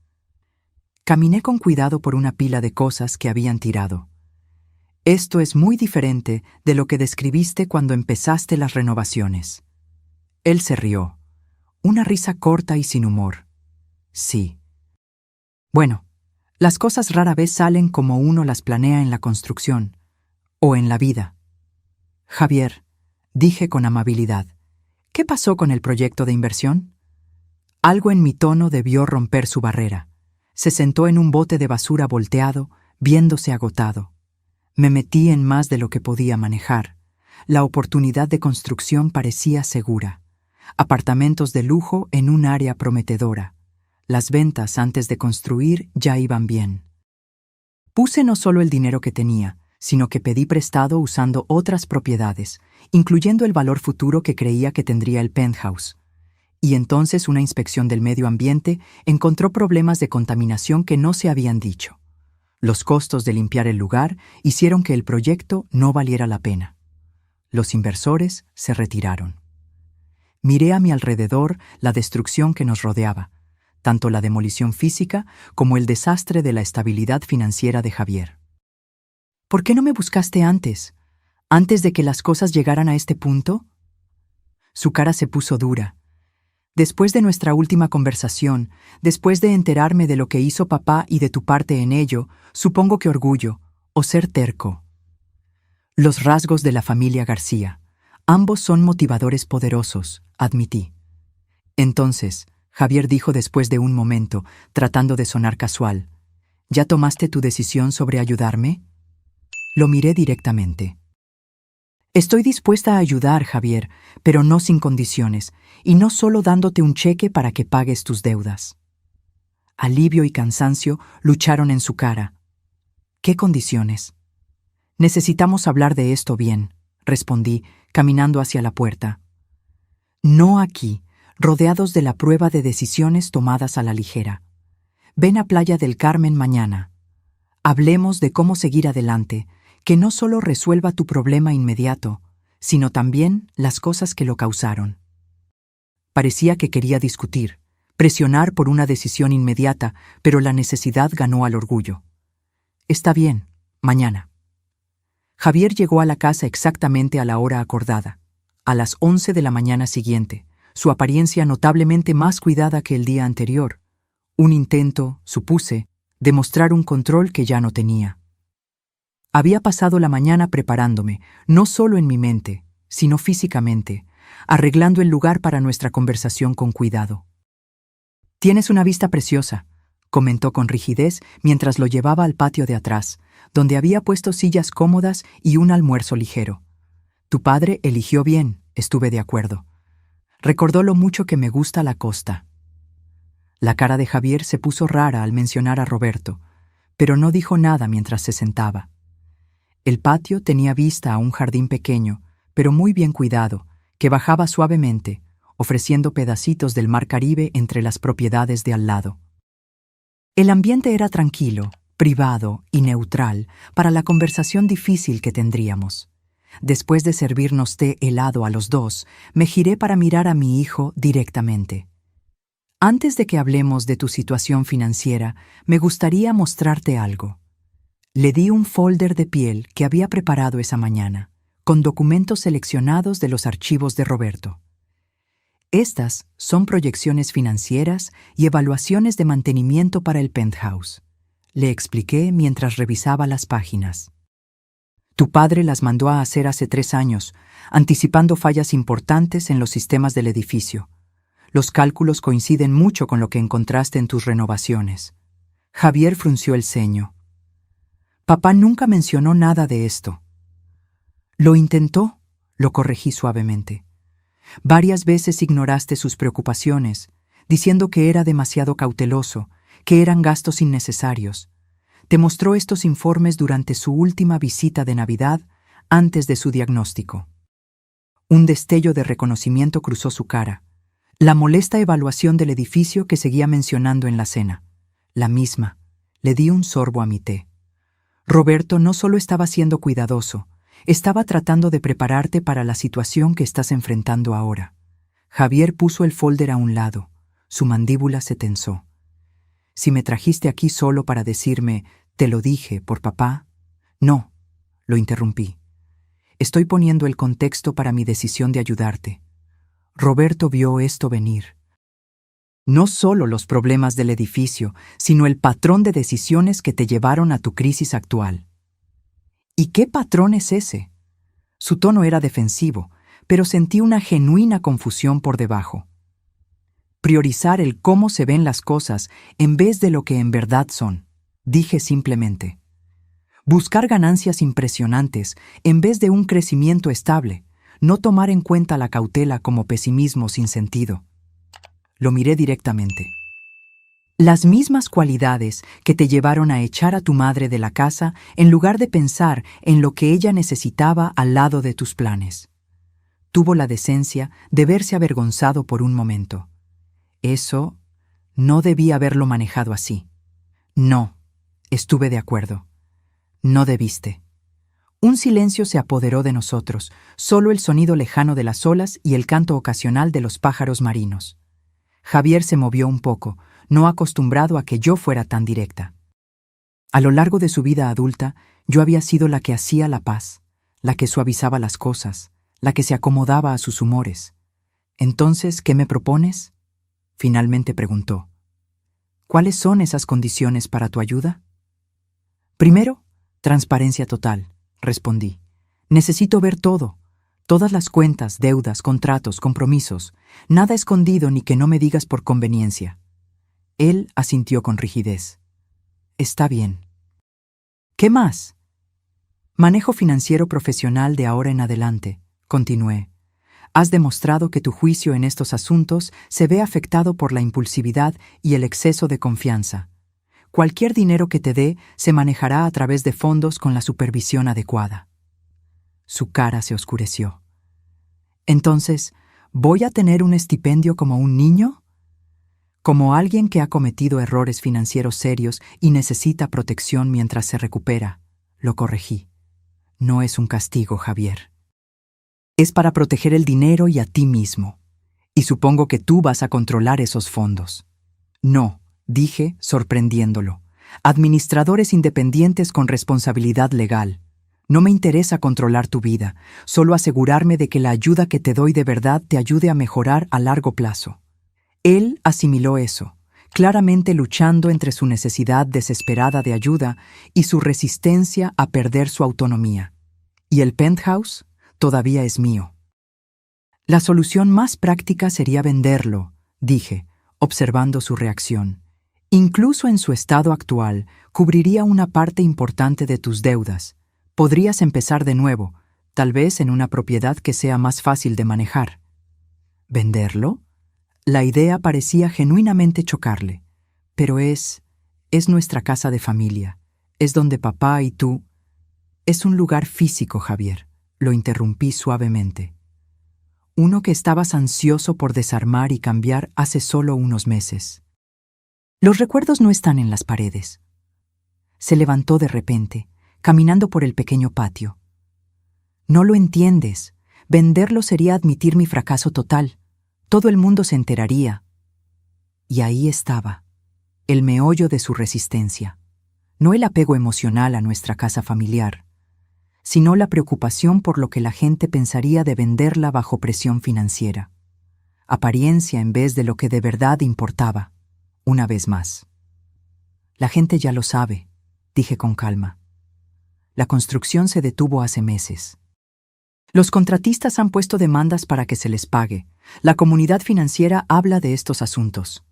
Caminé con cuidado por una pila de cosas que habían tirado. Esto es muy diferente de lo que describiste cuando empezaste las renovaciones. Él se rió. Una risa corta y sin humor. Sí. Bueno, las cosas rara vez salen como uno las planea en la construcción, o en la vida. Javier, dije con amabilidad, ¿qué pasó con el proyecto de inversión? Algo en mi tono debió romper su barrera. Se sentó en un bote de basura volteado, viéndose agotado. Me metí en más de lo que podía manejar. La oportunidad de construcción parecía segura. Apartamentos de lujo en un área prometedora. Las ventas antes de construir ya iban bien. Puse no solo el dinero que tenía, sino que pedí prestado usando otras propiedades, incluyendo el valor futuro que creía que tendría el penthouse. Y entonces una inspección del medio ambiente encontró problemas de contaminación que no se habían dicho. Los costos de limpiar el lugar hicieron que el proyecto no valiera la pena. Los inversores se retiraron. Miré a mi alrededor la destrucción que nos rodeaba, tanto la demolición física como el desastre de la estabilidad financiera de Javier. ¿Por qué no me buscaste antes? ¿Antes de que las cosas llegaran a este punto? Su cara se puso dura. Después de nuestra última conversación, después de enterarme de lo que hizo papá y de tu parte en ello, supongo que orgullo, o ser terco. Los rasgos de la familia García. Ambos son motivadores poderosos, admití. Entonces, Javier dijo después de un momento, tratando de sonar casual, ¿ya tomaste tu decisión sobre ayudarme? Lo miré directamente. Estoy dispuesta a ayudar, Javier, pero no sin condiciones, y no solo dándote un cheque para que pagues tus deudas. Alivio y cansancio lucharon en su cara. ¿Qué condiciones? Necesitamos hablar de esto bien, respondí, caminando hacia la puerta. No aquí, rodeados de la prueba de decisiones tomadas a la ligera. Ven a Playa del Carmen mañana. Hablemos de cómo seguir adelante, que no solo resuelva tu problema inmediato, sino también las cosas que lo causaron. Parecía que quería discutir, presionar por una decisión inmediata, pero la necesidad ganó al orgullo. Está bien, mañana. Javier llegó a la casa exactamente a la hora acordada, a las 11 de la mañana siguiente, su apariencia notablemente más cuidada que el día anterior. Un intento, supuse, de mostrar un control que ya no tenía. Había pasado la mañana preparándome, no solo en mi mente, sino físicamente, arreglando el lugar para nuestra conversación con cuidado. «Tienes una vista preciosa», comentó con rigidez mientras lo llevaba al patio de atrás, donde había puesto sillas cómodas y un almuerzo ligero. «Tu padre eligió bien», estuve de acuerdo. Recordó lo mucho que me gusta la costa. La cara de Javier se puso rara al mencionar a Roberto, pero no dijo nada mientras se sentaba. El patio tenía vista a un jardín pequeño, pero muy bien cuidado, que bajaba suavemente, ofreciendo pedacitos del mar Caribe entre las propiedades de al lado. El ambiente era tranquilo, privado y neutral para la conversación difícil que tendríamos. Después de servirnos té helado a los dos, me giré para mirar a mi hijo directamente. Antes de que hablemos de tu situación financiera, me gustaría mostrarte algo. Le di un folder de piel que había preparado esa mañana, con documentos seleccionados de los archivos de Roberto. Estas son proyecciones financieras y evaluaciones de mantenimiento para el penthouse. le expliqué mientras revisaba las páginas. Tu padre las mandó a hacer hace 3 años, anticipando fallas importantes en los sistemas del edificio. Los cálculos coinciden mucho con lo que encontraste en tus renovaciones. Javier frunció el ceño. Papá nunca mencionó nada de esto. Lo intentó, lo corregí suavemente. Varias veces ignoraste sus preocupaciones, diciendo que era demasiado cauteloso, que eran gastos innecesarios. Te mostró estos informes durante su última visita de Navidad, antes de su diagnóstico. Un destello de reconocimiento cruzó su cara. La molesta evaluación del edificio que seguía mencionando en la cena. La misma. Le di un sorbo a mi té. Roberto no solo estaba siendo cuidadoso, estaba tratando de prepararte para la situación que estás enfrentando ahora. Javier puso el folder a un lado. Su mandíbula se tensó. Si me trajiste aquí solo para decirme, te lo dije, por papá. No, lo interrumpí. Estoy poniendo el contexto para mi decisión de ayudarte. Roberto vio esto venir. No solo los problemas del edificio, sino el patrón de decisiones que te llevaron a tu crisis actual. ¿Y qué patrón es ese? Su tono era defensivo, pero sentí una genuina confusión por debajo. Priorizar el cómo se ven las cosas en vez de lo que en verdad son, dije simplemente. Buscar ganancias impresionantes en vez de un crecimiento estable, no tomar en cuenta la cautela como pesimismo sin sentido. Lo miré directamente. Las mismas cualidades que te llevaron a echar a tu madre de la casa en lugar de pensar en lo que ella necesitaba al lado de tus planes. Tuvo la decencia de verse avergonzado por un momento. Eso no debía haberlo manejado así. No, estuve de acuerdo. No debiste. Un silencio se apoderó de nosotros, solo el sonido lejano de las olas y el canto ocasional de los pájaros marinos. Javier se movió un poco, no acostumbrado a que yo fuera tan directa. A lo largo de su vida adulta, yo había sido la que hacía la paz, la que suavizaba las cosas, la que se acomodaba a sus humores. Entonces, ¿qué me propones? Finalmente preguntó. ¿Cuáles son esas condiciones para tu ayuda? Primero, transparencia total, respondí. Necesito ver todo. Todas las cuentas, deudas, contratos, compromisos. Nada escondido ni que no me digas por conveniencia. Él asintió con rigidez. Está bien. ¿Qué más? Manejo financiero profesional de ahora en adelante, continué. Has demostrado que tu juicio en estos asuntos se ve afectado por la impulsividad y el exceso de confianza. Cualquier dinero que te dé se manejará a través de fondos con la supervisión adecuada. Su cara se oscureció. Entonces, ¿voy a tener un estipendio como un niño? Como alguien que ha cometido errores financieros serios y necesita protección mientras se recupera, lo corregí. No es un castigo, Javier. Es para proteger el dinero y a ti mismo. Y supongo que tú vas a controlar esos fondos. No, dije, sorprendiéndolo. Administradores independientes con responsabilidad legal. No me interesa controlar tu vida, solo asegurarme de que la ayuda que te doy de verdad te ayude a mejorar a largo plazo. Él asimiló eso, claramente luchando entre su necesidad desesperada de ayuda y su resistencia a perder su autonomía. ¿Y el penthouse? Todavía es mío. La solución más práctica sería venderlo, dije, observando su reacción. Incluso en su estado actual, cubriría una parte importante de tus deudas. Podrías empezar de nuevo, tal vez en una propiedad que sea más fácil de manejar. ¿Venderlo? La idea parecía genuinamente chocarle. Pero es nuestra casa de familia. Es donde papá y tú... Es un lugar físico, Javier. Lo interrumpí suavemente. Uno que estabas ansioso por desarmar y cambiar hace solo unos meses. Los recuerdos no están en las paredes. Se levantó de repente, caminando por el pequeño patio. No lo entiendes. Venderlo sería admitir mi fracaso total. Todo el mundo se enteraría. Y ahí estaba, el meollo de su resistencia. No el apego emocional a nuestra casa familiar, sino la preocupación por lo que la gente pensaría de venderla bajo presión financiera. Apariencia en vez de lo que de verdad importaba, una vez más. La gente ya lo sabe, dije con calma. La construcción se detuvo hace meses. Los contratistas han puesto demandas para que se les pague. La comunidad financiera habla de estos asuntos.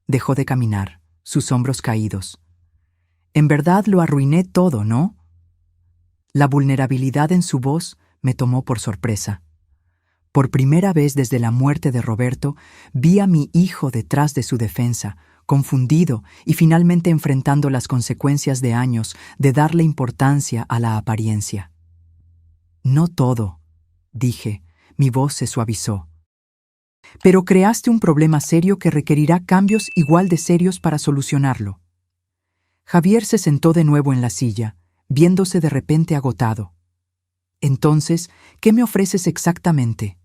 Dejó de caminar, sus hombros caídos. En verdad lo arruiné todo, ¿no? La vulnerabilidad en su voz me tomó por sorpresa. Por primera vez desde la muerte de Roberto, vi a mi hijo detrás de su defensa, confundido y finalmente enfrentando las consecuencias de años de darle importancia a la apariencia. No todo, dije, mi voz se suavizó. Pero creaste un problema serio que requerirá cambios igual de serios para solucionarlo. Javier se sentó de nuevo en la silla, viéndose de repente agotado. Entonces, ¿qué me ofreces exactamente?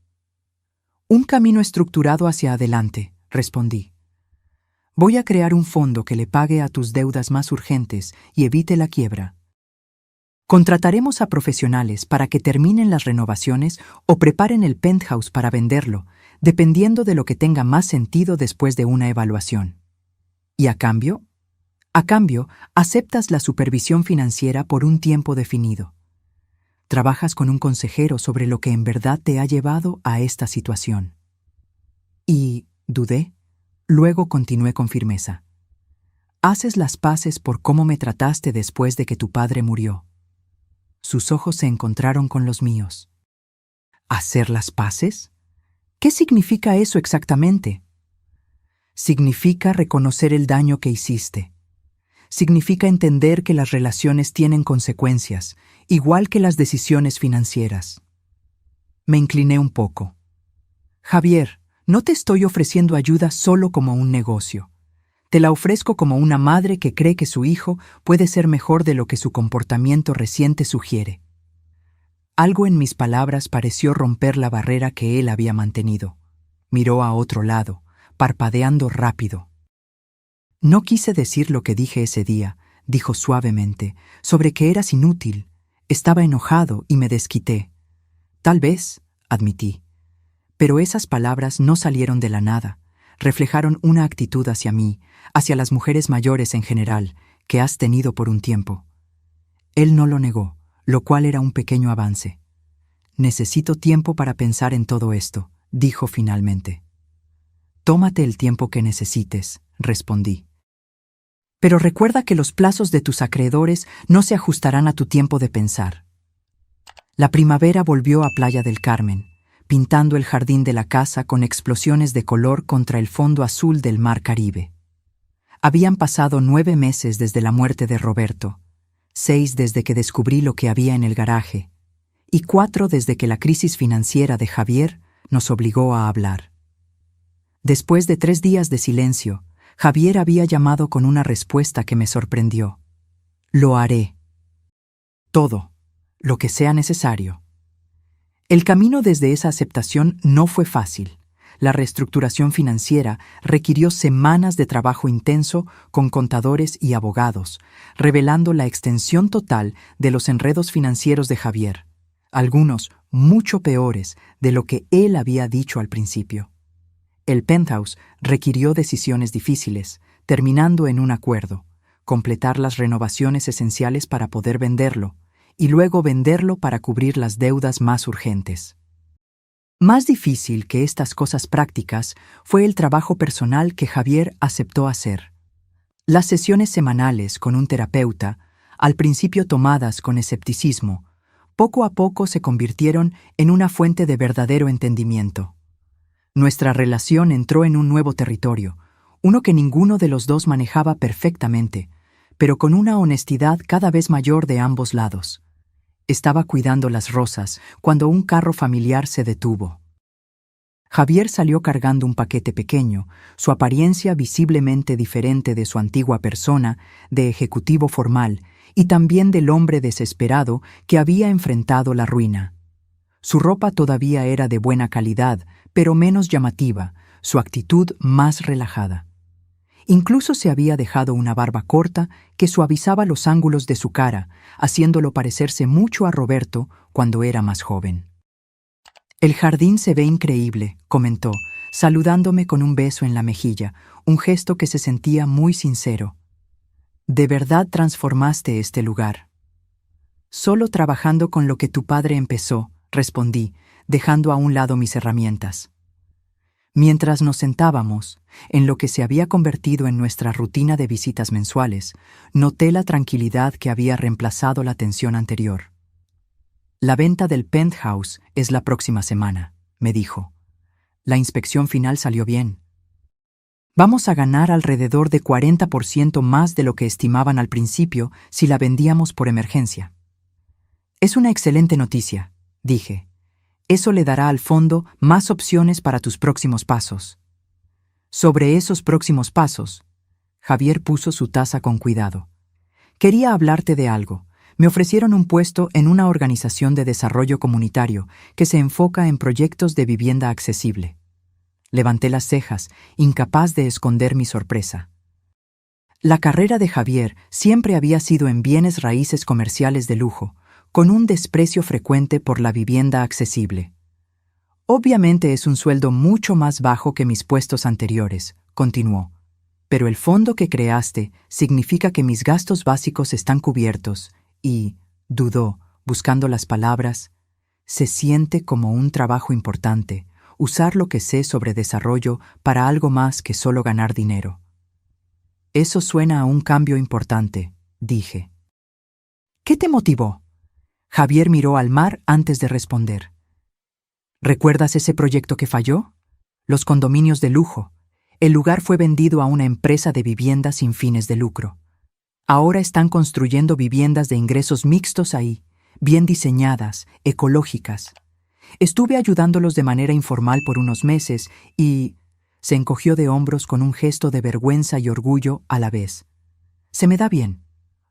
Un camino estructurado hacia adelante, respondí. Voy a crear un fondo que le pague a tus deudas más urgentes y evite la quiebra. Contrataremos a profesionales para que terminen las renovaciones o preparen el penthouse para venderlo, dependiendo de lo que tenga más sentido después de una evaluación. ¿Y a cambio? A cambio, aceptas la supervisión financiera por un tiempo definido. Trabajas con un consejero sobre lo que en verdad te ha llevado a esta situación. Y dudé. Luego continué con firmeza. Haces las paces por cómo me trataste después de que tu padre murió. Sus ojos se encontraron con los míos. ¿Hacer las paces? ¿Qué significa eso exactamente? Significa reconocer el daño que hiciste. Significa entender que las relaciones tienen consecuencias, igual que las decisiones financieras. Me incliné un poco. Javier, no te estoy ofreciendo ayuda solo como un negocio. Te la ofrezco como una madre que cree que su hijo puede ser mejor de lo que su comportamiento reciente sugiere. Algo en mis palabras pareció romper la barrera que él había mantenido. Miró a otro lado, parpadeando rápido. No quise decir lo que dije ese día, dijo suavemente, sobre que eras inútil. Estaba enojado y me desquité. Tal vez, admití. Pero esas palabras no salieron de la nada. Reflejaron una actitud hacia mí, hacia las mujeres mayores en general, que has tenido por un tiempo. Él no lo negó, lo cual era un pequeño avance. Necesito tiempo para pensar en todo esto, dijo finalmente. Tómate el tiempo que necesites, respondí. Pero recuerda que los plazos de tus acreedores no se ajustarán a tu tiempo de pensar. La primavera volvió a Playa del Carmen, pintando el jardín de la casa con explosiones de color contra el fondo azul del mar Caribe. Habían pasado 9 meses desde la muerte de Roberto, 6 desde que descubrí lo que había en el garaje, y 4 desde que la crisis financiera de Javier nos obligó a hablar. Después de 3 días de silencio, Javier había llamado con una respuesta que me sorprendió. Lo haré. Todo, lo que sea necesario. El camino desde esa aceptación no fue fácil. La reestructuración financiera requirió semanas de trabajo intenso con contadores y abogados, revelando la extensión total de los enredos financieros de Javier, algunos mucho peores de lo que él había dicho al principio. El penthouse requirió decisiones difíciles, terminando en un acuerdo, completar las renovaciones esenciales para poder venderlo, y luego venderlo para cubrir las deudas más urgentes. Más difícil que estas cosas prácticas fue el trabajo personal que Javier aceptó hacer. Las sesiones semanales con un terapeuta, al principio tomadas con escepticismo, poco a poco se convirtieron en una fuente de verdadero entendimiento. Nuestra relación entró en un nuevo territorio, uno que ninguno de los dos manejaba perfectamente, pero con una honestidad cada vez mayor de ambos lados. Estaba cuidando las rosas cuando un carro familiar se detuvo. Javier salió cargando un paquete pequeño, su apariencia visiblemente diferente de su antigua persona, de ejecutivo formal, y también del hombre desesperado que había enfrentado la ruina. Su ropa todavía era de buena calidad, pero menos llamativa, su actitud más relajada. Incluso se había dejado una barba corta que suavizaba los ángulos de su cara, haciéndolo parecerse mucho a Roberto cuando era más joven. «El jardín se ve increíble», comentó, saludándome con un beso en la mejilla, un gesto que se sentía muy sincero. De verdad transformaste este lugar. Solo trabajando con lo que tu padre empezó, respondí, dejando a un lado mis herramientas. Mientras nos sentábamos, en lo que se había convertido en nuestra rutina de visitas mensuales, noté la tranquilidad que había reemplazado la tensión anterior. La venta del penthouse es la próxima semana, me dijo. La inspección final salió bien. Vamos a ganar alrededor de 40% más de lo que estimaban al principio si la vendíamos por emergencia. Es una excelente noticia, dije. Eso le dará al fondo más opciones para tus próximos pasos. Sobre esos próximos pasos, Javier puso su taza con cuidado. Quería hablarte de algo. Me ofrecieron un puesto en una organización de desarrollo comunitario que se enfoca en proyectos de vivienda accesible. Levanté las cejas, incapaz de esconder mi sorpresa. La carrera de Javier siempre había sido en bienes raíces comerciales de lujo, con un desprecio frecuente por la vivienda accesible. Obviamente es un sueldo mucho más bajo que mis puestos anteriores, continuó, pero el fondo que creaste significa que mis gastos básicos están cubiertos y, dudó, buscando las palabras, se siente como un trabajo importante, usar lo que sé sobre desarrollo para algo más que solo ganar dinero. Eso suena a un cambio importante, dije. ¿Qué te motivó? Javier miró al mar antes de responder. ¿Recuerdas ese proyecto que falló? Los condominios de lujo. El lugar fue vendido a una empresa de vivienda sin fines de lucro. Ahora están construyendo viviendas de ingresos mixtos ahí, bien diseñadas, ecológicas. Estuve ayudándolos de manera informal por unos meses y se encogió de hombros con un gesto de vergüenza y orgullo a la vez. Se me da bien.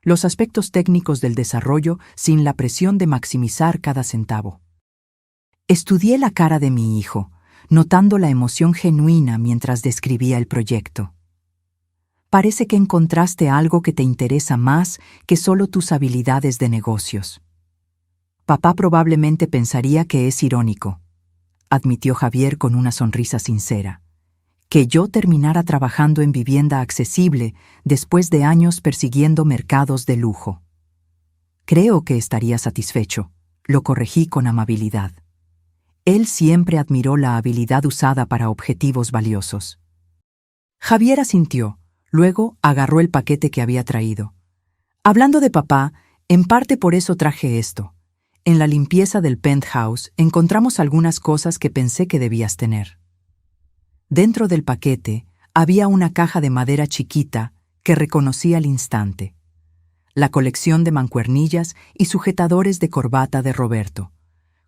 Los aspectos técnicos del desarrollo sin la presión de maximizar cada centavo. Estudié la cara de mi hijo, notando la emoción genuina mientras describía el proyecto. Parece que encontraste algo que te interesa más que solo tus habilidades de negocios. Papá probablemente pensaría que es irónico, admitió Javier con una sonrisa sincera, que yo terminara trabajando en vivienda accesible después de años persiguiendo mercados de lujo. Creo que estaría satisfecho, lo corregí con amabilidad. Él siempre admiró la habilidad usada para objetivos valiosos. Javier asintió, luego agarró el paquete que había traído. Hablando de papá, en parte por eso traje esto. En la limpieza del penthouse encontramos algunas cosas que pensé que debías tener. Dentro del paquete había una caja de madera chiquita que reconocí al instante. La colección de mancuernillas y sujetadores de corbata de Roberto.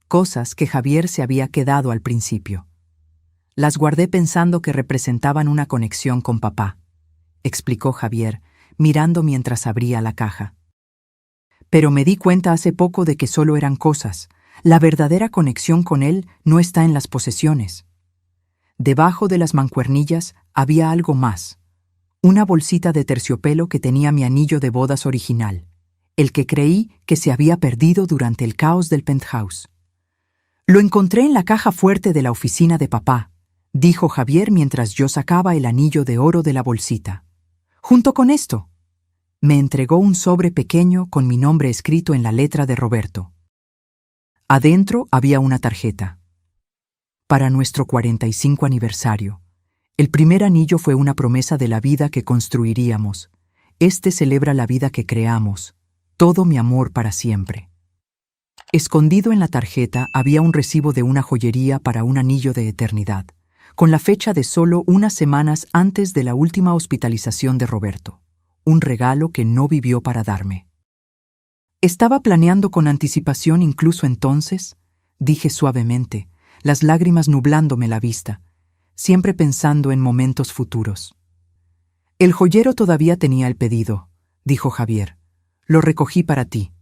Cosas que Javier se había quedado al principio. Las guardé pensando que representaban una conexión con papá, explicó Javier, mirando mientras abría la caja. Pero me di cuenta hace poco de que solo eran cosas. La verdadera conexión con él no está en las posesiones. Debajo de las mancuernillas había algo más. Una bolsita de terciopelo que tenía mi anillo de bodas original, el que creí que se había perdido durante el caos del penthouse. Lo encontré en la caja fuerte de la oficina de papá, dijo Javier mientras yo sacaba el anillo de oro de la bolsita. Junto con esto, me entregó un sobre pequeño con mi nombre escrito en la letra de Roberto. Adentro había una tarjeta. Para nuestro 45 aniversario. El primer anillo fue una promesa de la vida que construiríamos. Este celebra la vida que creamos. Todo mi amor para siempre. Escondido en la tarjeta había un recibo de una joyería para un anillo de eternidad, con la fecha de solo unas semanas antes de la última hospitalización de Roberto. Un regalo que no vivió para darme. ¿Estaba planeando con anticipación incluso entonces? Dije suavemente, las lágrimas nublándome la vista, siempre pensando en momentos futuros. El joyero todavía tenía el pedido, dijo Javier. Lo recogí para ti.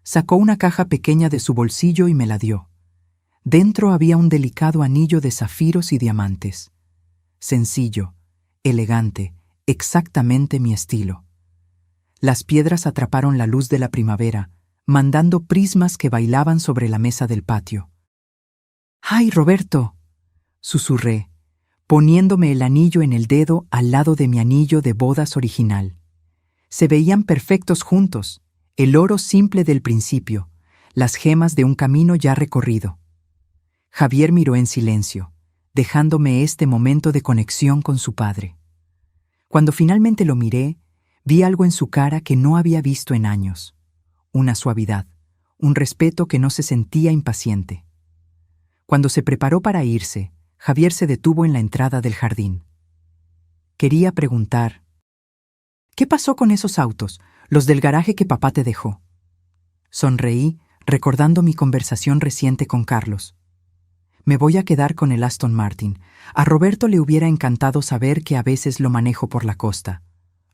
Sacó una caja pequeña de su bolsillo y me la dio. Dentro había un delicado anillo de zafiros y diamantes. Sencillo, elegante, exactamente mi estilo. Las piedras atraparon la luz de la primavera, mandando prismas que bailaban sobre la mesa del patio. ¡Ay, Roberto!, susurré, poniéndome el anillo en el dedo al lado de mi anillo de bodas original. Se veían perfectos juntos, el oro simple del principio, las gemas de un camino ya recorrido. Javier miró en silencio, dejándome este momento de conexión con su padre. Cuando finalmente lo miré, vi algo en su cara que no había visto en años. Una suavidad, un respeto que no se sentía impaciente. Cuando se preparó para irse, Javier se detuvo en la entrada del jardín. Quería preguntar: ¿qué pasó con esos autos, los del garaje que papá te dejó? Sonreí, recordando mi conversación reciente con Carlos. Me voy a quedar con el Aston Martin. A Roberto le hubiera encantado saber que a veces lo manejo por la costa.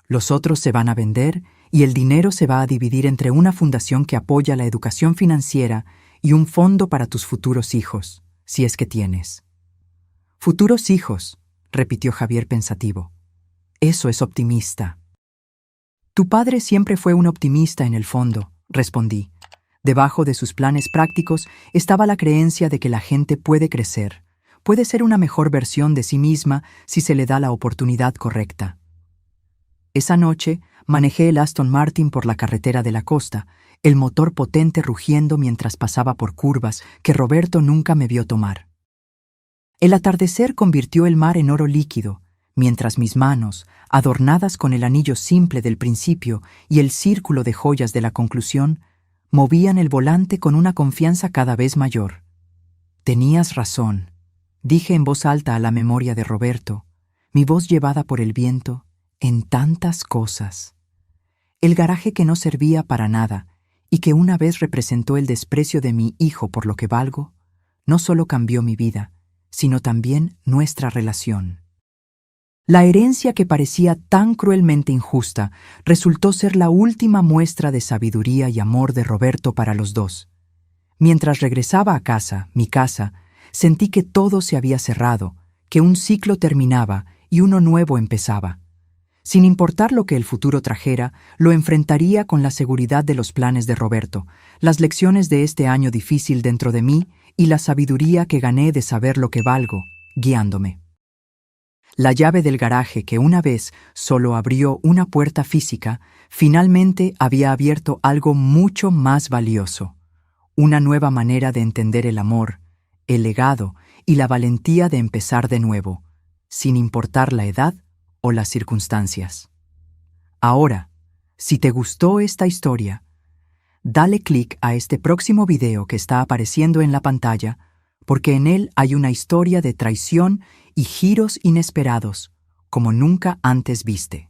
Los otros se van a vender y el dinero se va a dividir entre una fundación que apoya la educación financiera y un fondo para tus futuros hijos, si es que tienes. Futuros hijos, repitió Javier pensativo. Eso es optimista. Tu padre siempre fue un optimista en el fondo, respondí. Debajo de sus planes prácticos estaba la creencia de que la gente puede crecer, puede ser una mejor versión de sí misma si se le da la oportunidad correcta. Esa noche manejé el Aston Martin por la carretera de la costa, el motor potente rugiendo mientras pasaba por curvas que Roberto nunca me vio tomar. El atardecer convirtió el mar en oro líquido, mientras mis manos, adornadas con el anillo simple del principio y el círculo de joyas de la conclusión, movían el volante con una confianza cada vez mayor. Tenías razón, dije en voz alta a la memoria de Roberto, mi voz llevada por el viento, en tantas cosas. El garaje que no servía para nada y que una vez representó el desprecio de mi hijo por lo que valgo, no solo cambió mi vida, sino también nuestra relación. La herencia que parecía tan cruelmente injusta resultó ser la última muestra de sabiduría y amor de Roberto para los dos. Mientras regresaba a casa, mi casa, sentí que todo se había cerrado, que un ciclo terminaba y uno nuevo empezaba. Sin importar lo que el futuro trajera, lo enfrentaría con la seguridad de los planes de Roberto, las lecciones de este año difícil dentro de mí y la sabiduría que gané de saber lo que valgo, guiándome. La llave del garaje que una vez solo abrió una puerta física, finalmente había abierto algo mucho más valioso, una nueva manera de entender el amor, el legado y la valentía de empezar de nuevo, sin importar la edad o las circunstancias. Ahora, si te gustó esta historia, dale clic a este próximo video que está apareciendo en la pantalla, porque en él hay una historia de traición y giros inesperados, como nunca antes viste.